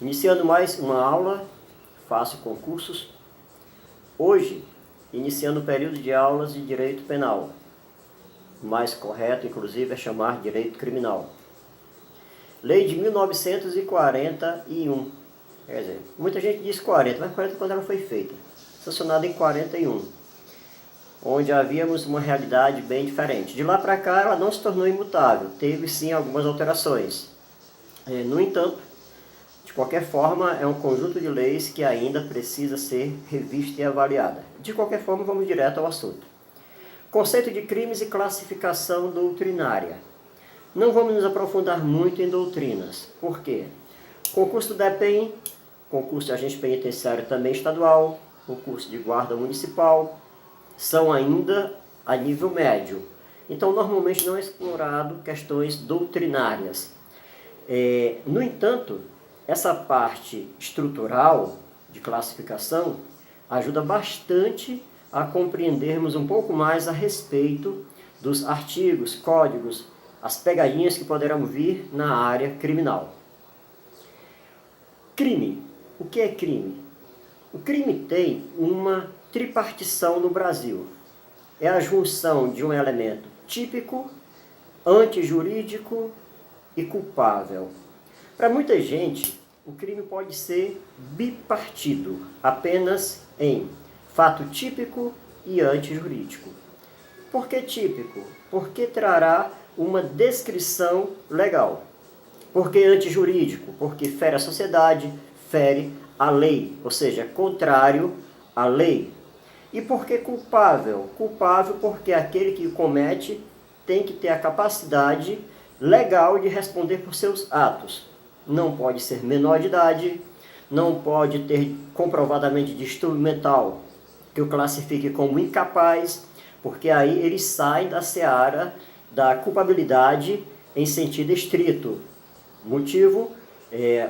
Iniciando mais uma aula, faço concursos. Hoje, iniciando o período de aulas de Direito Penal. O mais correto, inclusive, é chamar de Direito Criminal. Lei de 1941. Quer dizer, muita gente diz 40, mas 40 quando ela foi feita. Sancionada em 41. Onde havíamos uma realidade bem diferente. De lá para cá, ela não se tornou imutável. Teve, sim, algumas alterações. No entanto, de qualquer forma, é um conjunto de leis que ainda precisa ser revista e avaliada. De qualquer forma, vamos direto ao assunto. Conceito de crimes e classificação doutrinária. Não vamos nos aprofundar muito em doutrinas. Por quê? Concurso do DEPEN, concurso de agente penitenciário também estadual, concurso de guarda municipal, são ainda a nível médio. Então, normalmente não é explorado questões doutrinárias. No entanto, essa parte estrutural de classificação ajuda bastante a compreendermos um pouco mais a respeito dos artigos, códigos, as pegadinhas que poderão vir na área criminal. Crime. O que é crime? O crime tem uma tripartição no Brasil. É a junção de um elemento típico, antijurídico e culpável. Para muita gente, o crime pode ser bipartido, apenas em fato típico e antijurídico. Por que típico? Porque trará uma descrição legal. Por que antijurídico? Porque fere a sociedade, fere a lei, ou seja, contrário à lei. E por que culpável? Culpável porque aquele que o comete tem que ter a capacidade legal de responder por seus atos. Não pode ser menor de idade, não pode ter comprovadamente distúrbio mental que o classifique como incapaz, porque aí ele sai da seara da culpabilidade em sentido estrito. Motivo,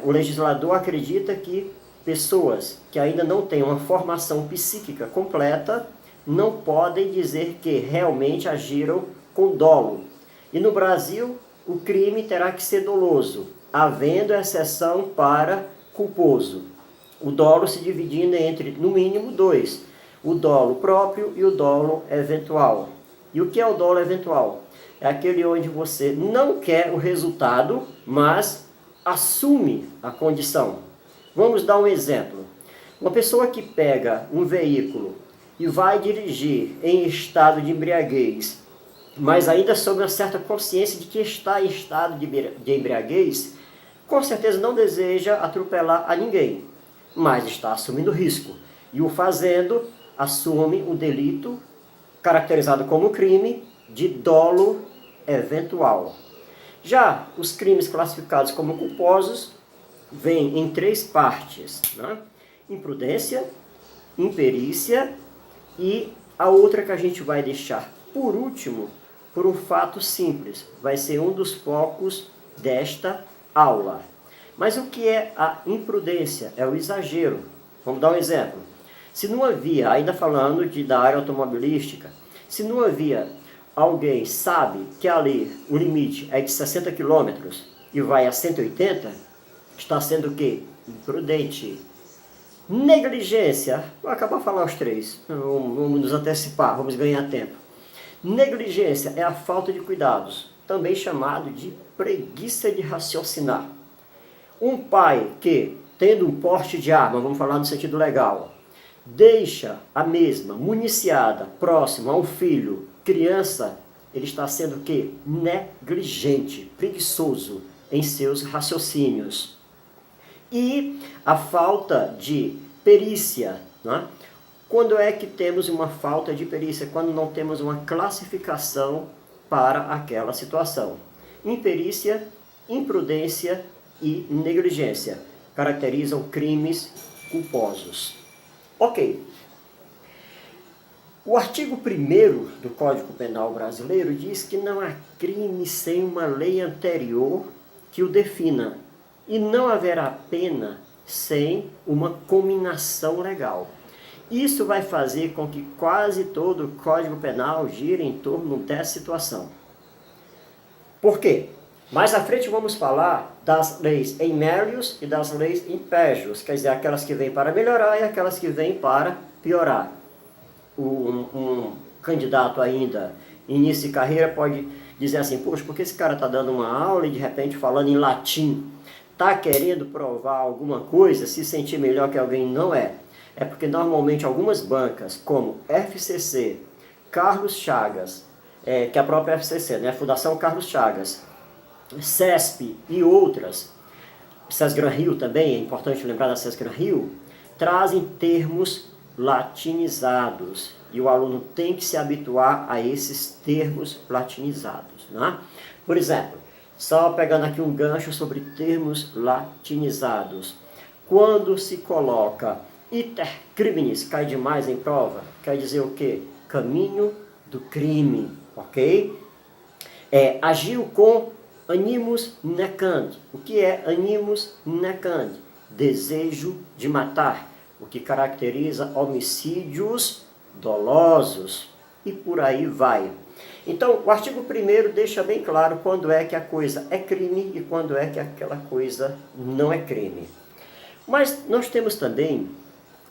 o legislador acredita que pessoas que ainda não têm uma formação psíquica completa não podem dizer que realmente agiram com dolo. E no Brasil, o crime terá que ser doloso, havendo exceção para culposo. O dolo se dividindo entre, no mínimo, dois. O dolo próprio e o dolo eventual. E o que é o dolo eventual? É aquele onde você não quer o resultado, mas assume a condição. Vamos dar um exemplo. Uma pessoa que pega um veículo e vai dirigir em estado de embriaguez, mas ainda sob uma certa consciência de que está em estado de embriaguez, com certeza não deseja atropelar a ninguém, mas está assumindo risco. E o fazendo, assume um delito caracterizado como crime de dolo eventual. Já os crimes classificados como culposos vêm em três partes, né? Imprudência, imperícia e a outra que a gente vai deixar por último, por um fato simples, vai ser um dos focos desta aula. Mas o que é a imprudência? É o exagero. Vamos dar um exemplo. Se não havia, ainda falando da área automobilística, se não havia alguém sabe que ali o limite é de 60 km e vai a 180, está sendo o quê? Imprudente. Negligência, vou acabar de falar os três, vamos nos antecipar, vamos ganhar tempo. Negligência é a falta de cuidados, também chamado de preguiça de raciocinar. Um pai que, tendo um porte de arma, vamos falar no sentido legal, deixa a mesma municiada próximo a um filho, criança, ele está sendo o quê? Negligente, preguiçoso em seus raciocínios. E a falta de perícia, né? Quando é que temos uma falta de perícia? Quando não temos uma classificação para aquela situação. Imperícia, imprudência e negligência caracterizam crimes culposos. Ok. O artigo 1º do Código Penal brasileiro diz que não há crime sem uma lei anterior que o defina. E não haverá pena sem uma cominação legal. Isso vai fazer com que quase todo o Código Penal gire em torno dessa situação. Por quê? Mais à frente vamos falar das leis em mérios e das leis em pégios, quer dizer, aquelas que vêm para melhorar e aquelas que vêm para piorar. Um candidato ainda início de carreira pode dizer assim, poxa, por que esse cara está dando uma aula e de repente falando em latim? Está querendo provar alguma coisa, se sentir melhor que alguém? Não é. É porque normalmente algumas bancas, como FCC, Carlos Chagas, que é a própria FCC, né, Fundação Carlos Chagas, CESP e outras, Sesgran Rio também, é importante lembrar da Sesgran Rio, trazem termos latinizados e o aluno tem que se habituar a esses termos latinizados, né? Por exemplo, só pegando aqui um gancho sobre termos latinizados, quando se coloca iter criminis, cai demais em prova, quer dizer o quê? Caminho do crime, ok? Agiu com animus necandi. O que é animus necandi? Desejo de matar, o que caracteriza homicídios dolosos e por aí vai. Então, o artigo 1º deixa bem claro quando é que a coisa é crime e quando é que aquela coisa não é crime. Mas nós temos também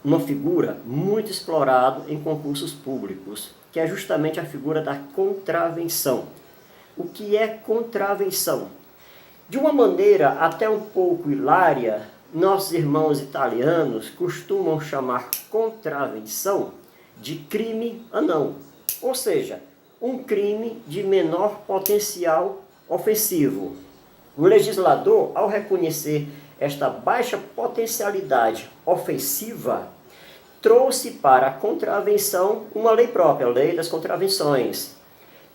uma figura muito explorada em concursos públicos, que é justamente a figura da contravenção. O que é contravenção? De uma maneira até um pouco hilária, nossos irmãos italianos costumam chamar contravenção de crime anão, ou seja, um crime de menor potencial ofensivo. O legislador, ao reconhecer esta baixa potencialidade ofensiva, trouxe para a contravenção uma lei própria, a Lei das Contravenções.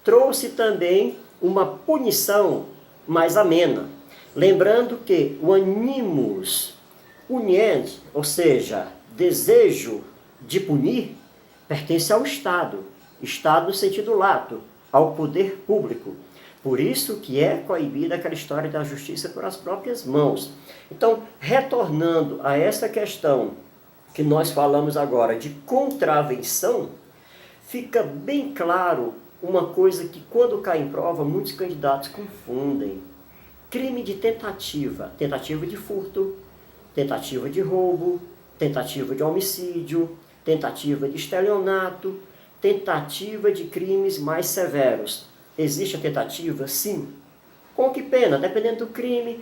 Trouxe também uma punição mais amena. Lembrando que o animus puniens, ou seja, desejo de punir, pertence ao Estado. Estado no sentido lato, ao poder público. Por isso que é coibida aquela história da justiça por as próprias mãos. Então, retornando a essa questão que nós falamos agora de contravenção, fica bem claro uma coisa que quando cai em prova, muitos candidatos confundem. Crime de tentativa, tentativa de furto, tentativa de roubo, tentativa de homicídio, tentativa de estelionato, tentativa de crimes mais severos. Existe a tentativa? Sim. Com que pena? Dependendo do crime,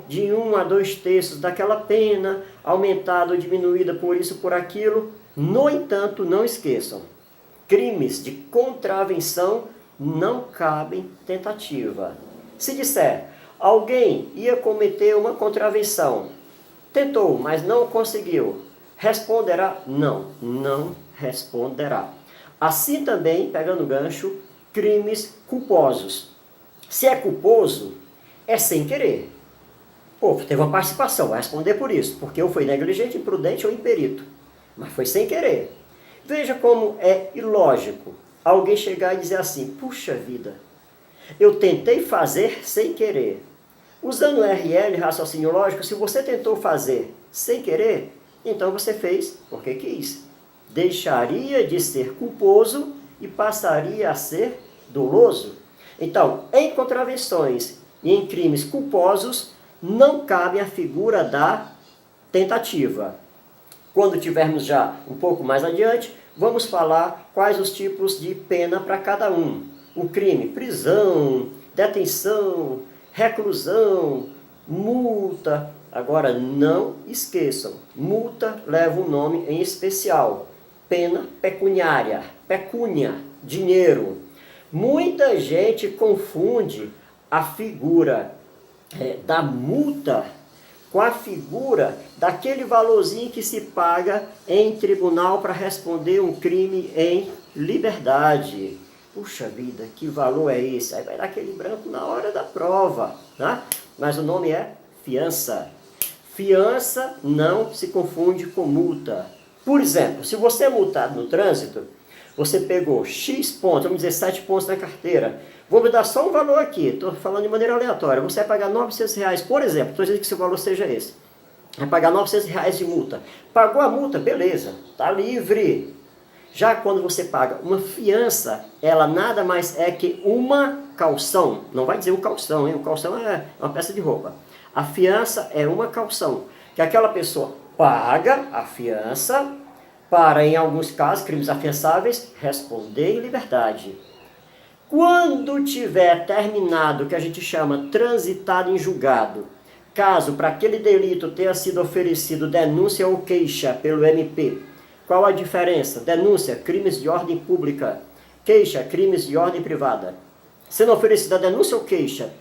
de 1 a 2 terços daquela pena, aumentada ou diminuída por isso, por aquilo. No entanto, não esqueçam, crimes de contravenção não cabem tentativa. Se disser, alguém ia cometer uma contravenção, tentou, mas não conseguiu, responderá? Não, não responderá. Assim também, pegando o gancho, crimes culposos. Se é culposo, é sem querer. Pô, teve uma participação, vai responder por isso, porque eu fui negligente, imprudente ou imperito. Mas foi sem querer. Veja como é ilógico alguém chegar e dizer assim, puxa vida, eu tentei fazer sem querer. Usando o RL, raciocínio lógico, se você tentou fazer sem querer, então você fez porque quis. Deixaria de ser culposo e passaria a ser doloso. Então, em contravenções e em crimes culposos, não cabe a figura da tentativa. Quando tivermos já um pouco mais adiante, vamos falar quais os tipos de pena para cada um. O crime, prisão, detenção, reclusão, multa. Agora, não esqueçam, multa leva um nome em especial. Pena pecuniária, pecúnia, dinheiro. Muita gente confunde a figura da multa com a figura daquele valorzinho que se paga em tribunal para responder um crime em liberdade. Puxa vida, que valor é esse? Aí vai dar aquele branco na hora da prova, né? Mas o nome é fiança. Fiança não se confunde com multa. Por exemplo, se você é multado no trânsito, você pegou X pontos, vamos dizer 7 pontos na carteira, vou me dar só um valor aqui, estou falando de maneira aleatória, você vai pagar R$900, por exemplo, estou dizendo que seu valor seja esse, vai pagar R$900 de multa. Pagou a multa, beleza, está livre. Já quando você paga uma fiança, ela nada mais é que uma caução. Não vai dizer um calção, hein? Um calção é uma peça de roupa. A fiança é uma caução, que aquela pessoa paga a fiança para, em alguns casos, crimes afiançáveis, responder em liberdade. Quando tiver terminado o que a gente chama transitado em julgado, caso para aquele delito tenha sido oferecido denúncia ou queixa pelo MP, qual a diferença? Denúncia, crimes de ordem pública. Queixa, crimes de ordem privada. Sendo oferecida denúncia ou queixa,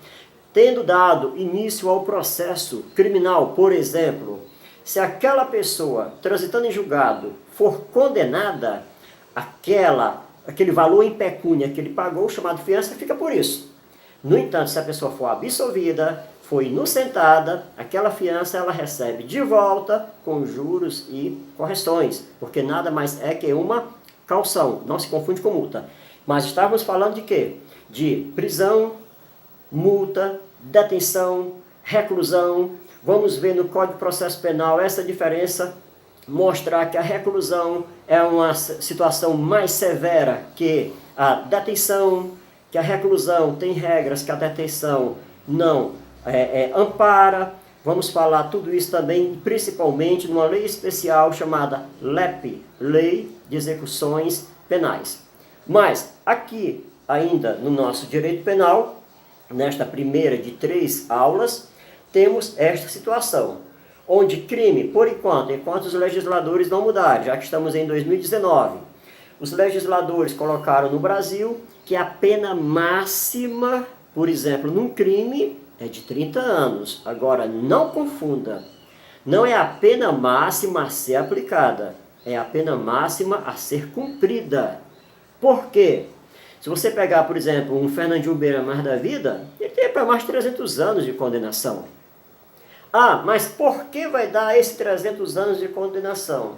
tendo dado início ao processo criminal, por exemplo, se aquela pessoa, transitando em julgado, for condenada, aquele valor em pecúnia que ele pagou, chamado fiança, fica por isso. No entanto, se a pessoa for absolvida, foi inocentada, aquela fiança ela recebe de volta com juros e correções, porque nada mais é que uma caução, não se confunde com multa. Mas estávamos falando de quê? De prisão, multa, detenção, reclusão. Vamos ver no Código de Processo Penal essa diferença, mostrar que a reclusão é uma situação mais severa que a detenção, que a reclusão tem regras que a detenção não ampara. Vamos falar tudo isso também, principalmente numa lei especial chamada LEP, Lei de Execuções Penais. Mas aqui, ainda no nosso direito penal, nesta primeira de 3 aulas, temos esta situação, onde crime, por enquanto os legisladores não mudaram, já que estamos em 2019, os legisladores colocaram no Brasil que a pena máxima, por exemplo, num crime, é de 30 anos. Agora, não confunda. Não é a pena máxima a ser aplicada. É a pena máxima a ser cumprida. Por quê? Se você pegar, por exemplo, um Fernandinho Beiramar da vida, ele tem para mais de 300 anos de condenação. Ah, mas por que vai dar esses 300 anos de condenação?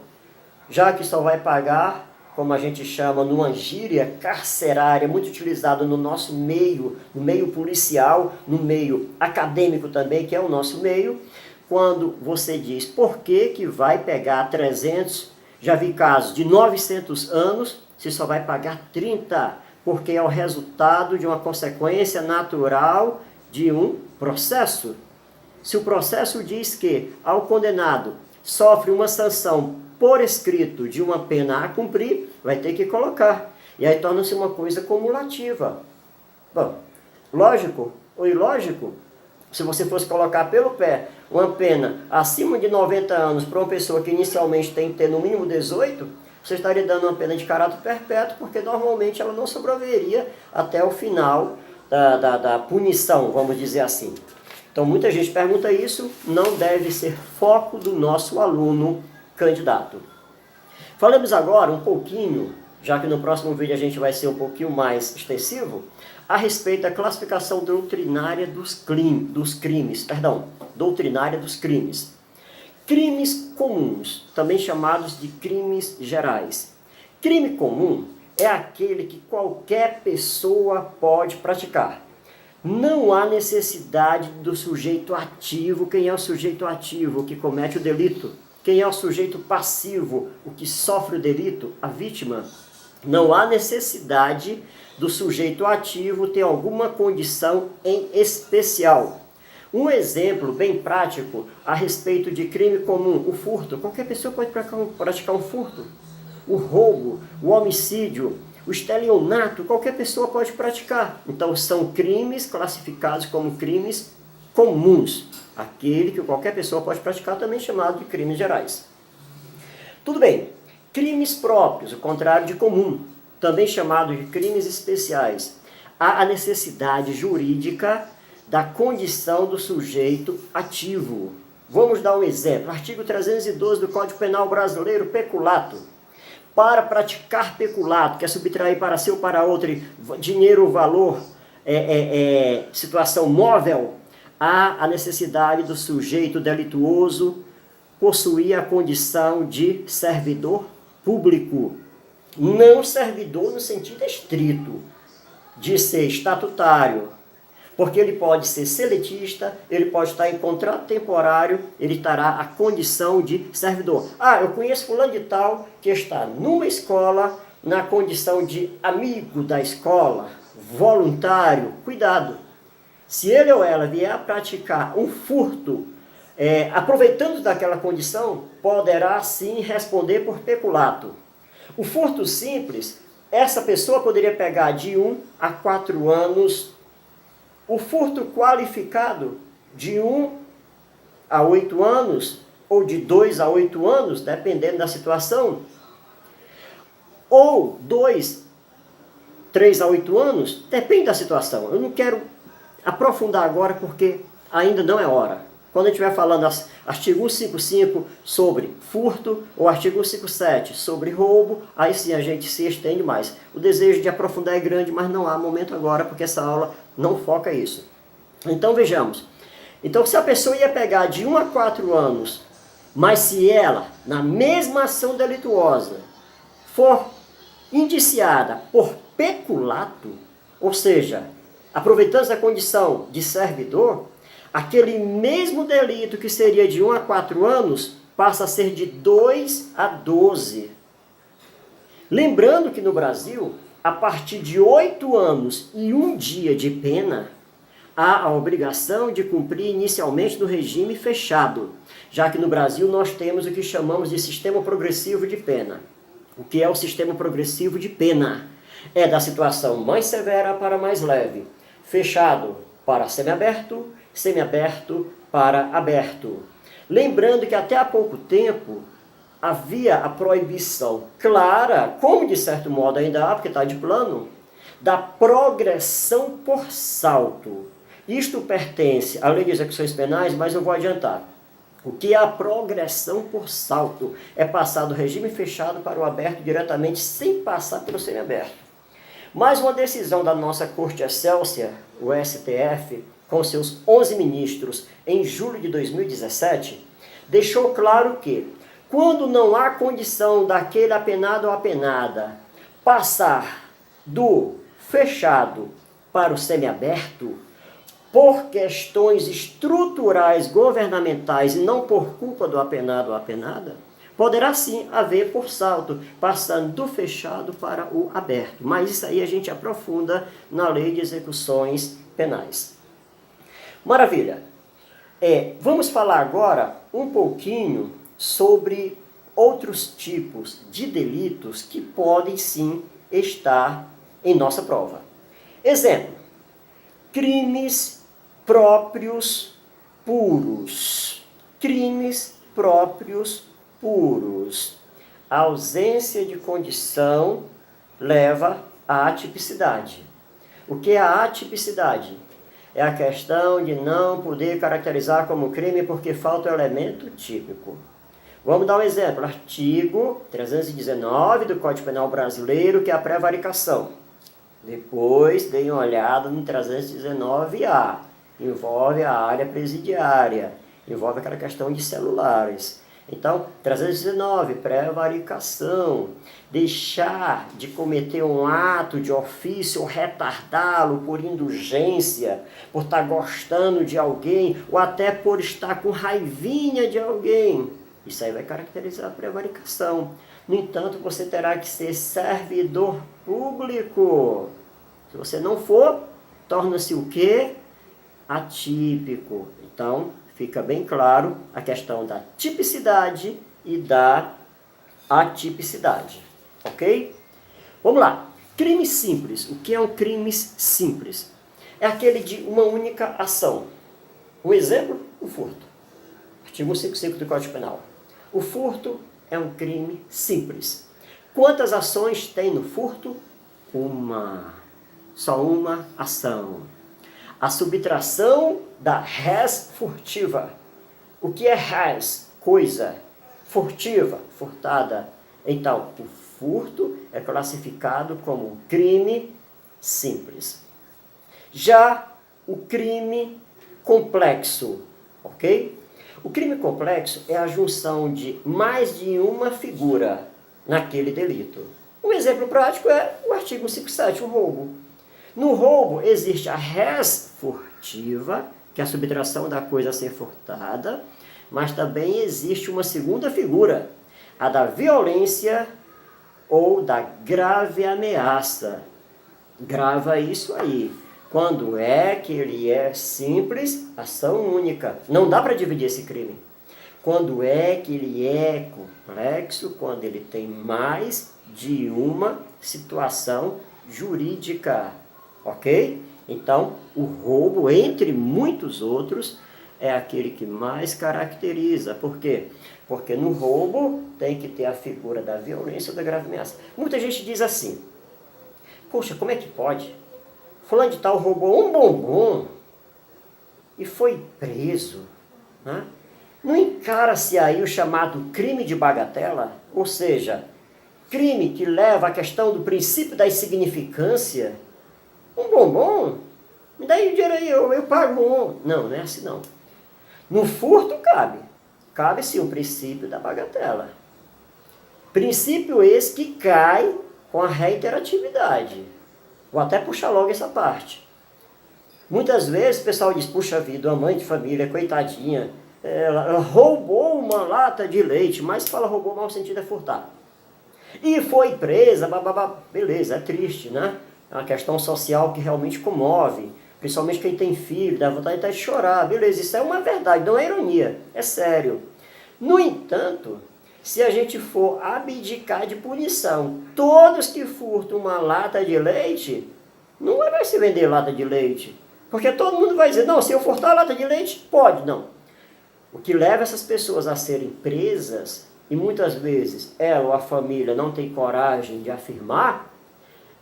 Já que só vai pagar, como a gente chama, numa gíria carcerária, muito utilizado no nosso meio, no meio policial, no meio acadêmico também, que é o nosso meio, quando você diz por que vai pegar 300, já vi casos de 900 anos, se só vai pagar 30, porque é o resultado de uma consequência natural de um processo. Se o processo diz que, ao condenado, sofre uma sanção por escrito de uma pena a cumprir, vai ter que colocar. E aí torna-se uma coisa cumulativa. Bom, lógico ou ilógico, se você fosse colocar pelo pé uma pena acima de 90 anos para uma pessoa que inicialmente tem que ter no mínimo 18, você estaria dando uma pena de caráter perpétuo, porque normalmente ela não sobreviveria até o final da punição, vamos dizer assim. Então muita gente pergunta isso, não deve ser foco do nosso aluno candidato. Falamos agora um pouquinho, já que no próximo vídeo a gente vai ser um pouquinho mais extensivo, a respeito da classificação doutrinária dos crimes. Crimes comuns, também chamados de crimes gerais. Crime comum é aquele que qualquer pessoa pode praticar. Não há necessidade do sujeito ativo. Quem é o sujeito ativo que comete o delito? Quem é o sujeito passivo, o que sofre o delito? A vítima. Não há necessidade do sujeito ativo ter alguma condição em especial. Um exemplo bem prático a respeito de crime comum, o furto. Qualquer pessoa pode praticar um furto. O roubo, o homicídio, o estelionato, qualquer pessoa pode praticar. Então são crimes classificados como crimes comuns. Aquele que qualquer pessoa pode praticar, também chamado de crimes gerais. Tudo bem. Crimes próprios, o contrário de comum, também chamado de crimes especiais. Há a necessidade jurídica da condição do sujeito ativo. Vamos dar um exemplo. Artigo 312 do Código Penal Brasileiro, peculato. Para praticar peculato, que é subtrair para si ou para outro dinheiro ou valor, situação móvel, há a necessidade do sujeito delituoso possuir a condição de servidor público. Não servidor no sentido estrito, de ser estatutário. Porque ele pode ser seletista, ele pode estar em contrato temporário, ele estará a condição de servidor. Ah, eu conheço fulano de tal que está numa escola na condição de amigo da escola, voluntário. Cuidado! Se ele ou ela vier a praticar um furto, aproveitando daquela condição, poderá sim responder por peculato. O furto simples, essa pessoa poderia pegar de 1 a 4 anos. O furto qualificado, de 1 a 8 anos, ou de 2 a 8 anos, dependendo da situação, ou 3 a 8 anos, depende da situação. Eu não quero aprofundar agora porque ainda não é hora. Quando a gente estiver falando artigo 155 sobre furto, ou artigo 157 sobre roubo, aí sim a gente se estende mais. O desejo de aprofundar é grande, mas não há momento agora, porque essa aula não foca isso. Então vejamos. Então se a pessoa ia pegar de 1 a 4 anos, mas se ela, na mesma ação delituosa, for indiciada por peculato, ou seja, aproveitando a condição de servidor, aquele mesmo delito que seria de 1 a 4 anos passa a ser de 2 a 12. Lembrando que no Brasil, a partir de 8 anos e 1 dia de pena, há a obrigação de cumprir inicialmente no regime fechado, já que no Brasil nós temos o que chamamos de sistema progressivo de pena. O que é o sistema progressivo de pena? É da situação mais severa para mais leve. Fechado para semiaberto, semiaberto para aberto. Lembrando que até há pouco tempo havia a proibição clara, como de certo modo ainda há, porque está de plano, da progressão por salto. Isto pertence à lei de execuções penais, mas eu vou adiantar. O que é a progressão por salto? É passar do regime fechado para o aberto diretamente, sem passar pelo semiaberto. Mais uma decisão da nossa Corte Excelsa, o STF, com seus 11 ministros, em julho de 2017, deixou claro que, quando não há condição daquele apenado ou apenada passar do fechado para o semiaberto, por questões estruturais governamentais e não por culpa do apenado ou apenada, poderá sim haver por salto, passando do fechado para o aberto. Mas isso aí a gente aprofunda na lei de execuções penais. Maravilha! Vamos falar agora um pouquinho sobre outros tipos de delitos que podem sim estar em nossa prova. Exemplo, crimes próprios puros. Crimes próprios puros. A ausência de condição leva à atipicidade. O que é a atipicidade? É a questão de não poder caracterizar como crime porque falta o elemento típico. Vamos dar um exemplo. Artigo 319 do Código Penal Brasileiro, que é a prevaricação. Depois, dei uma olhada no 319A. Envolve a área presidiária. Envolve aquela questão de celulares. Então, 319, prevaricação. Deixar de cometer um ato de ofício ou retardá-lo por indulgência, por estar gostando de alguém, ou até por estar com raivinha de alguém. Isso aí vai caracterizar a prevaricação. No entanto, você terá que ser servidor público. Se você não for, torna-se o quê? Atípico. Então, fica bem claro a questão da tipicidade e da atipicidade. Ok? Vamos lá. Crime simples. O que é um crime simples? É aquele de uma única ação. Um exemplo, o furto. Artigo 155 do Código Penal. O furto é um crime simples. Quantas ações tem no furto? Uma. Só uma ação. A subtração da res furtiva. O que é res? Coisa. Furtiva, furtada. Então, o furto é classificado como um crime simples. Já o crime complexo, ok? O crime complexo é a junção de mais de uma figura naquele delito. Um exemplo prático é o artigo 157, o roubo. No roubo existe a res furtiva, que é a subtração da coisa a ser furtada, mas também existe uma segunda figura, a da violência ou da grave ameaça. Grava isso aí. Quando é que ele é simples, ação única. Não dá para dividir esse crime. Quando é que ele é complexo, quando ele tem mais de uma situação jurídica. Ok? Então, o roubo, entre muitos outros, é aquele que mais caracteriza. Por quê? Porque no roubo tem que ter a figura da violência ou da grave ameaça. Muita gente diz assim, poxa, como é que pode? Fulano de tal roubou um bombom e foi preso. Né? Não encara-se aí o chamado crime de bagatela? Ou seja, crime que leva à questão do princípio da insignificância. Um bombom? Me dá aí o dinheiro aí, eu pago um. Não, não é assim não. No furto cabe. Cabe sim o princípio da bagatela. Princípio esse que cai com a reiteratividade. Vou até puxar logo essa parte. Muitas vezes o pessoal diz, puxa vida, uma mãe de família, coitadinha, ela roubou uma lata de leite, mas fala roubou, mau sentido é furtar. E foi presa, bababá, beleza, é triste, né? É uma questão social que realmente comove, principalmente quem tem filho, dá vontade até de chorar, beleza, isso é uma verdade, não é ironia, é sério. No entanto, se a gente for abdicar de punição, todos que furtam uma lata de leite, não vai se vender lata de leite. Porque todo mundo vai dizer, não, se eu furtar a lata de leite, pode. Não. O que leva essas pessoas a serem presas, e muitas vezes ela ou a família não tem coragem de afirmar,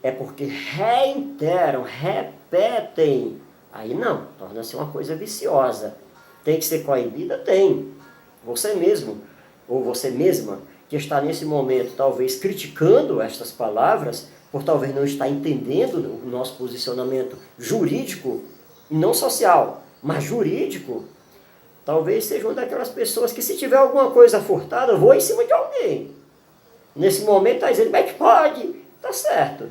é porque reiteram, repetem. Aí não, torna-se uma coisa viciosa. Tem que ser coibida? Tem. Você mesmo ou você mesma, que está nesse momento talvez criticando estas palavras, por talvez não estar entendendo o nosso posicionamento jurídico, não social, mas jurídico, talvez seja uma daquelas pessoas que se tiver alguma coisa furtada, eu vou em cima de alguém. Nesse momento está dizendo, como é que pode? Tá certo.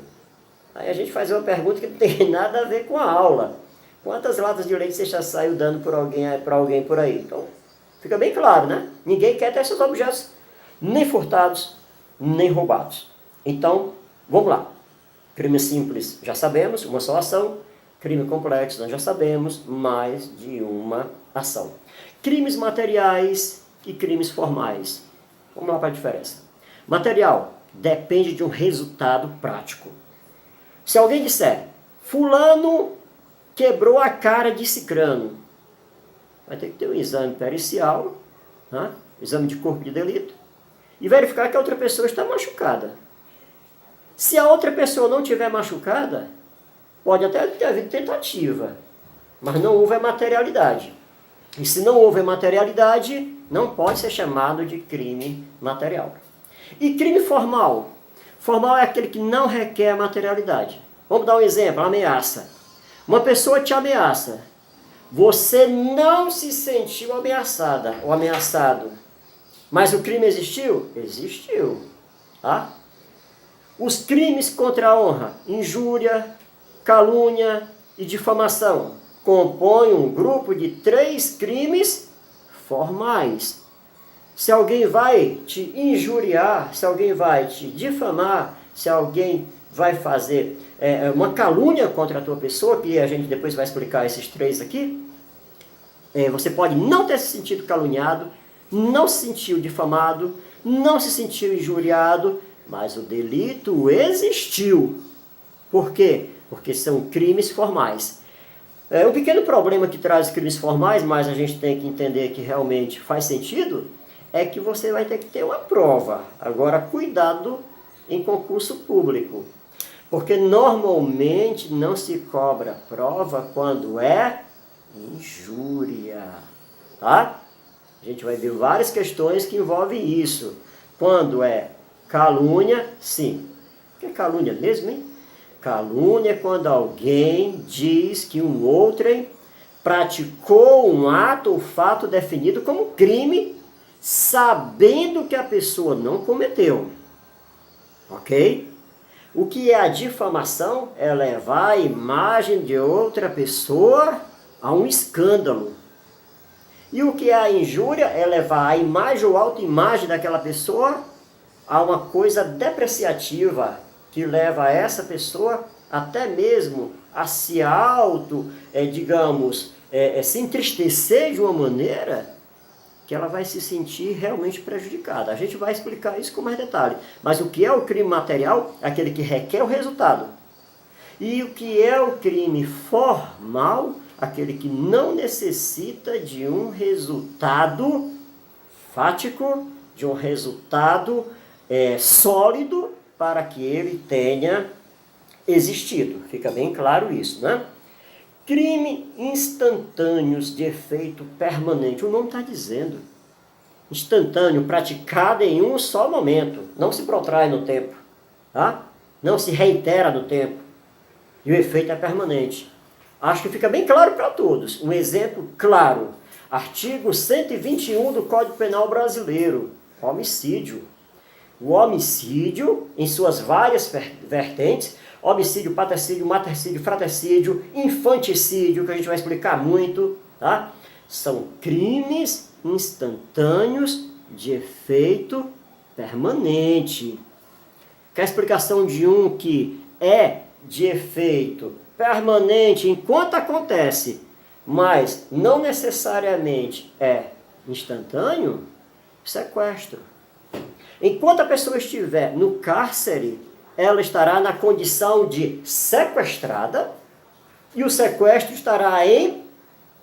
Aí a gente faz uma pergunta que não tem nada a ver com a aula. Quantas latas de leite você já saiu dando para alguém por aí? Então, fica bem claro, né? Ninguém quer ter seus objetos nem furtados, nem roubados. Então, vamos lá. Crime simples, já sabemos, uma só ação. Crime complexo, nós já sabemos, mais de uma ação. Crimes materiais e crimes formais. Vamos lá para a diferença. Material depende de um resultado prático. Se alguém disser, fulano quebrou a cara de cicrano, vai ter que ter um exame pericial, né? Exame de corpo de delito, e verificar que a outra pessoa está machucada. Se a outra pessoa não estiver machucada, pode até ter havido tentativa, mas não houve a materialidade. E se não houve a materialidade, não pode ser chamado de crime material. E crime formal? Formal é aquele que não requer a materialidade. Vamos dar um exemplo, ameaça. Uma pessoa te ameaça. Você não se sentiu ameaçada ou ameaçado. Mas o crime existiu? Existiu. Tá? Os crimes contra a honra, injúria, calúnia e difamação, compõem um grupo de 3 crimes formais. Se alguém vai te injuriar, se alguém vai te difamar, se alguém vai fazer uma calúnia contra a tua pessoa, que a gente depois vai explicar esses 3 aqui, você pode não ter se sentido caluniado, não se sentiu difamado, não se sentiu injuriado, mas o delito existiu. Por quê? Porque são crimes formais. Um pequeno problema que traz crimes formais, mas a gente tem que entender que realmente faz sentido, é que você vai ter que ter uma prova. Agora, cuidado em concurso público, porque normalmente não se cobra prova quando é injúria, tá? A gente vai ver várias questões que envolvem isso. Quando é calúnia, sim. O que é calúnia mesmo, hein? Calúnia é quando alguém diz que um outrem praticou um ato ou fato definido como crime, sabendo que a pessoa não cometeu. Ok? O que é a difamação? É levar a imagem de outra pessoa a um escândalo. E o que é a injúria? É levar a imagem ou autoimagem daquela pessoa a uma coisa depreciativa, que leva essa pessoa até mesmo a se se entristecer de uma maneira que ela vai se sentir realmente prejudicada. A gente vai explicar isso com mais detalhe. Mas o que é o crime material? É aquele que requer o resultado. E o que é o crime formal? Aquele que não necessita de um resultado fático, de um resultado sólido para que ele tenha existido. Fica bem claro isso, né? Crime instantâneos de efeito permanente. O nome está dizendo. Instantâneo, praticado em um só momento. Não se protrai no tempo. Tá? Não se reitera no tempo. E o efeito é permanente. Acho que fica bem claro para todos. Um exemplo claro. Artigo 121 do Código Penal Brasileiro. Homicídio. O homicídio, em suas várias vertentes, homicídio, patricídio, matricídio, fratricídio, infanticídio, que a gente vai explicar muito, tá? São crimes instantâneos de efeito permanente. Quer a explicação de um que é de efeito permanente enquanto acontece, mas não necessariamente é instantâneo? Sequestro. Enquanto a pessoa estiver no cárcere, ela estará na condição de sequestrada e o sequestro estará em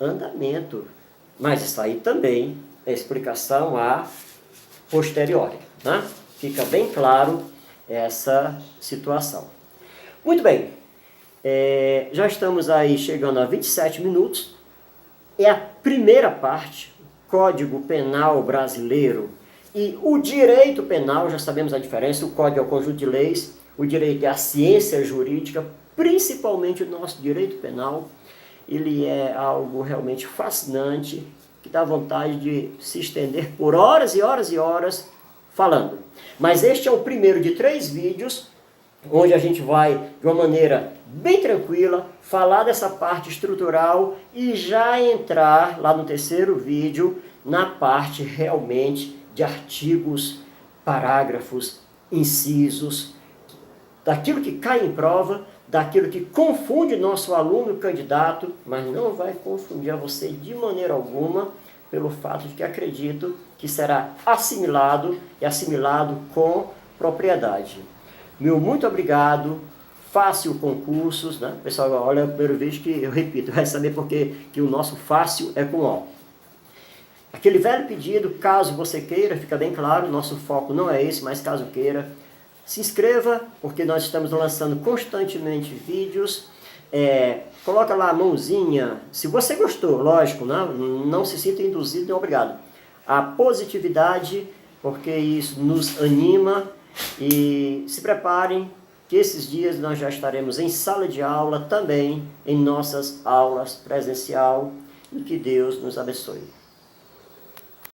andamento. Mas isso aí também é explicação a posteriori, né? Fica bem claro essa situação. Muito bem, já estamos aí chegando a 27 minutos. É a primeira parte, Código Penal Brasileiro. E o direito penal, já sabemos a diferença, o código é o conjunto de leis, o direito é a ciência jurídica, principalmente o nosso direito penal, ele é algo realmente fascinante, que dá vontade de se estender por horas e horas e horas falando. Mas este é o primeiro de 3 vídeos, onde a gente vai, de uma maneira bem tranquila, falar dessa parte estrutural e já entrar lá no terceiro vídeo, na parte realmente de artigos, parágrafos, incisos, daquilo que cai em prova, daquilo que confunde nosso aluno candidato, mas não vai confundir a você de maneira alguma, pelo fato de que acredito que será assimilado e assimilado com propriedade. Meu muito obrigado, fácil concursos, né? Pessoal, olha o primeiro vídeo que eu repito, vai saber porque que o nosso fácil é com O. Aquele velho pedido, caso você queira, fica bem claro, nosso foco não é esse, mas caso queira, se inscreva, porque nós estamos lançando constantemente vídeos, coloca lá a mãozinha, se você gostou, lógico, não se sinta induzido, não, obrigado. A positividade, porque isso nos anima, e se preparem que esses dias nós já estaremos em sala de aula também, em nossas aulas presencial, e que Deus nos abençoe.